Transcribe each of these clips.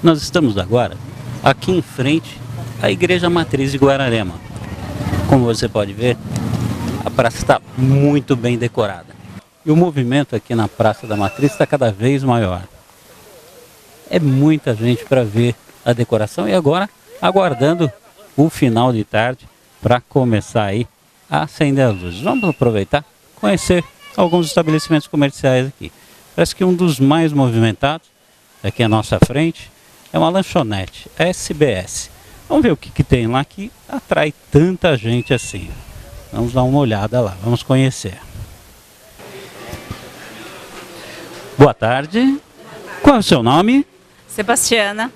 Nós estamos agora aqui em frente à Igreja Matriz de Guararema. Como você pode ver, a praça está muito bem decorada. E o movimento aqui na Praça da Matriz está cada vez maior. É muita gente para ver a decoração e agora aguardando o final de tarde para começar aí a acender as luzes. Vamos aproveitar, conhecer alguns estabelecimentos comerciais aqui. Parece que um dos mais movimentados, aqui à nossa frente, é uma lanchonete, a SBS. Vamos ver o que tem lá que atrai tanta gente assim. Vamos dar uma olhada lá, vamos conhecer. Boa tarde. Qual é o seu nome? Sebastiana.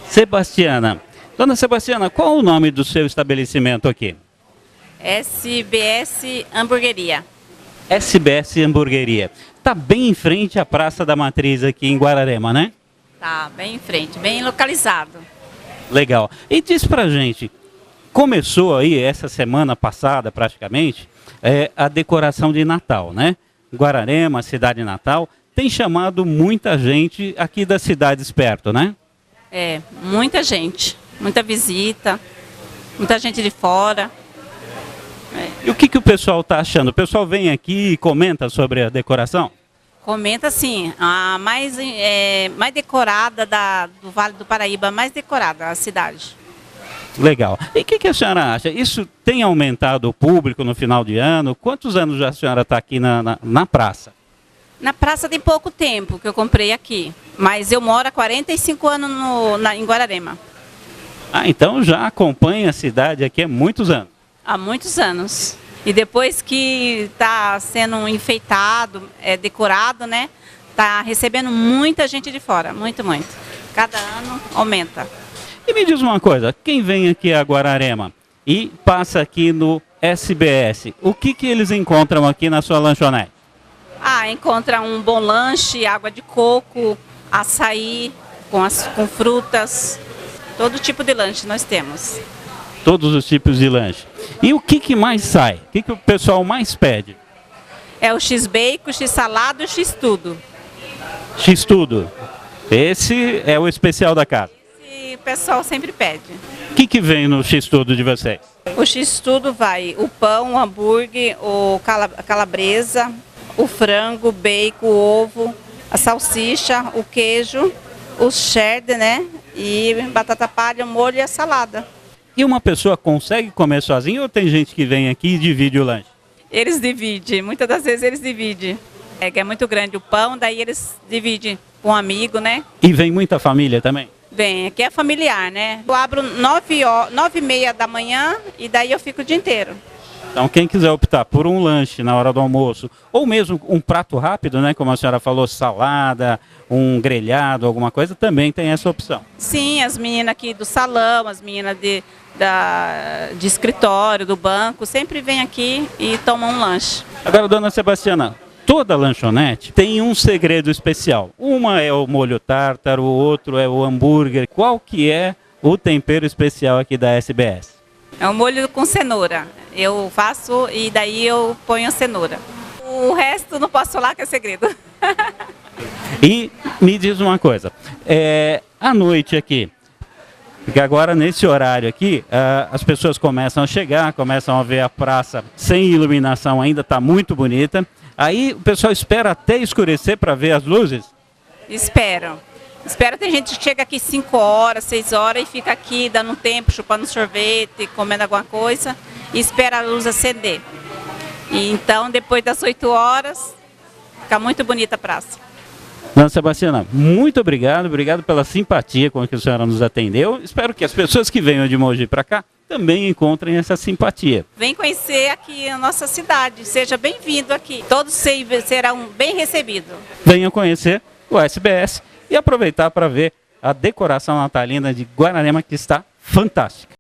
Sebastiana. Dona Sebastiana, qual o nome do seu estabelecimento aqui? SBS Hamburgueria. SBS Hamburgueria. Está bem em frente à Praça da Matriz aqui em Guararema, né? Tá, bem em frente, bem localizado. Legal. E diz pra gente, começou aí essa semana passada praticamente a decoração de Natal, né? Guararema, cidade natal, tem chamado muita gente aqui das cidades perto, né? É, muita gente, muita visita, muita gente de fora. E o que o pessoal está achando? O pessoal vem aqui e comenta sobre a decoração? Comenta assim, a mais decorada do Vale do Paraíba, mais decorada a cidade. Legal. E o que a senhora acha? Isso tem aumentado o público no final de ano? Quantos anos já a senhora está aqui na praça? Na praça tem pouco tempo que eu comprei aqui, mas eu moro há 45 anos em Guararema. Ah, então já acompanha a cidade aqui há muitos anos. Há muitos anos. E depois que está sendo enfeitado, decorado, né? Está recebendo muita gente de fora, muito. Cada ano aumenta. E me diz uma coisa, quem vem aqui a Guararema e passa aqui no SBS, o que eles encontram aqui na sua lanchonete? Encontra um bom lanche, água de coco, açaí com frutas, todo tipo de lanche nós temos. Todos os tipos de lanche. E o que mais sai? O que o pessoal mais pede? É o X-bacon, X-salado e o X-tudo. X-tudo. Esse é o especial da casa. Esse o pessoal sempre pede. O que vem no X-tudo de vocês? O X-tudo vai o pão, o hambúrguer, a calabresa, o frango, o bacon, o ovo, a salsicha, o queijo, o cheddar, né? E batata palha, o molho e a salada. E uma pessoa consegue comer sozinha ou tem gente que vem aqui e divide o lanche? Eles dividem, muitas das vezes eles dividem. Que é muito grande o pão, daí eles dividem com um amigo, né? E vem muita família também? Vem, aqui é familiar, né? Eu abro 9h30 da manhã e daí eu fico o dia inteiro. Então quem quiser optar por um lanche na hora do almoço, ou mesmo um prato rápido, né? Como a senhora falou, salada, um grelhado, alguma coisa, também tem essa opção. Sim, as meninas aqui do salão, as meninas de escritório, do banco, sempre vêm aqui e tomam um lanche. Agora, dona Sebastiana, toda lanchonete tem um segredo especial. Uma é o molho tártaro, o outro é o hambúrguer. Qual que é o tempero especial aqui da SBS? É um molho com cenoura. Eu faço e daí eu ponho a cenoura. O resto não posso falar que é segredo. E me diz uma coisa, à noite aqui, porque agora nesse horário aqui, as pessoas começam a chegar, começam a ver a praça sem iluminação ainda, está muito bonita. Aí o pessoal espera até escurecer para ver as luzes? Espero, tem gente que chega aqui 5 horas, 6 horas e fica aqui dando um tempo, chupando sorvete, comendo alguma coisa e espera a luz acender. E então depois das 8 horas, fica muito bonita a praça. Dona Sebastiana, muito obrigado pela simpatia com que a senhora nos atendeu. Espero que as pessoas que venham de Mogi para cá também encontrem essa simpatia. Vem conhecer aqui a nossa cidade, seja bem-vindo aqui. Todos serão bem recebidos. Venham conhecer o SBS e aproveitar para ver a decoração natalina de Guararema, que está fantástica.